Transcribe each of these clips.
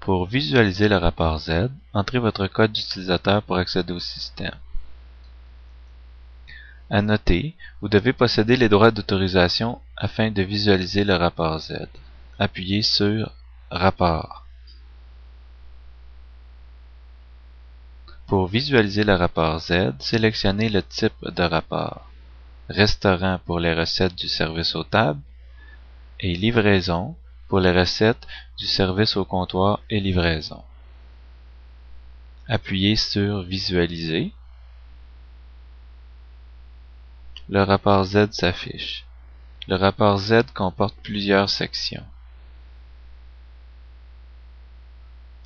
Pour visualiser le rapport Z, entrez votre code d'utilisateur pour accéder au système. À noter, vous devez posséder les droits d'autorisation afin de visualiser le rapport Z. Appuyez sur Rapport. Pour visualiser le rapport Z, sélectionnez le type de rapport. Restaurant pour les recettes du service aux tables et livraison pour les recettes du service au comptoir et livraison. Appuyez sur Visualiser. Le rapport Z s'affiche. Le rapport Z comporte plusieurs sections.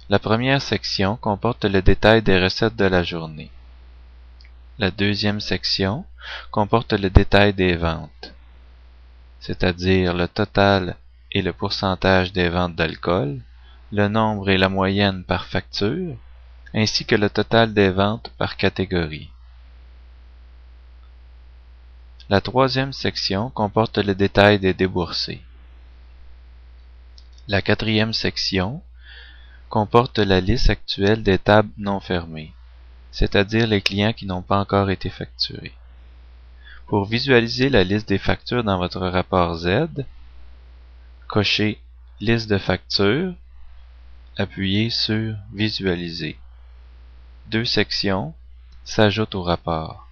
La première section comporte le détail des recettes de la journée. La deuxième section comporte le détail des ventes, c'est-à-dire le total et le pourcentage des ventes d'alcool, le nombre et la moyenne par facture, ainsi que le total des ventes par catégorie. La troisième section comporte le détail des déboursés. La quatrième section comporte la liste actuelle des tables non fermées, c'est-à-dire les clients qui n'ont pas encore été facturés. Pour visualiser la liste des factures dans votre rapport Z, cochez Liste de factures, appuyez sur Visualiser. Deux sections s'ajoutent au rapport.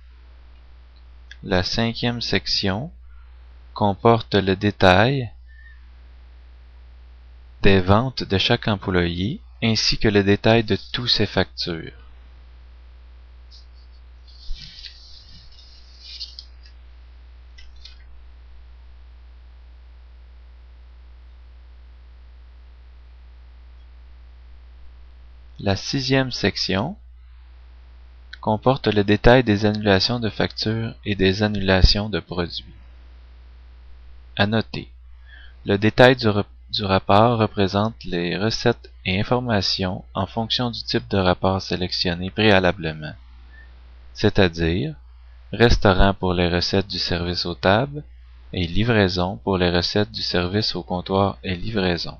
La cinquième section comporte le détail des ventes de chaque employé ainsi que le détail de toutes ses factures. La sixième section comporte le détail des annulations de factures et des annulations de produits. À noter, le détail du rapport représente les recettes et informations en fonction du type de rapport sélectionné préalablement, c'est-à-dire restaurant pour les recettes du service aux tables et livraison pour les recettes du service au comptoir et livraison.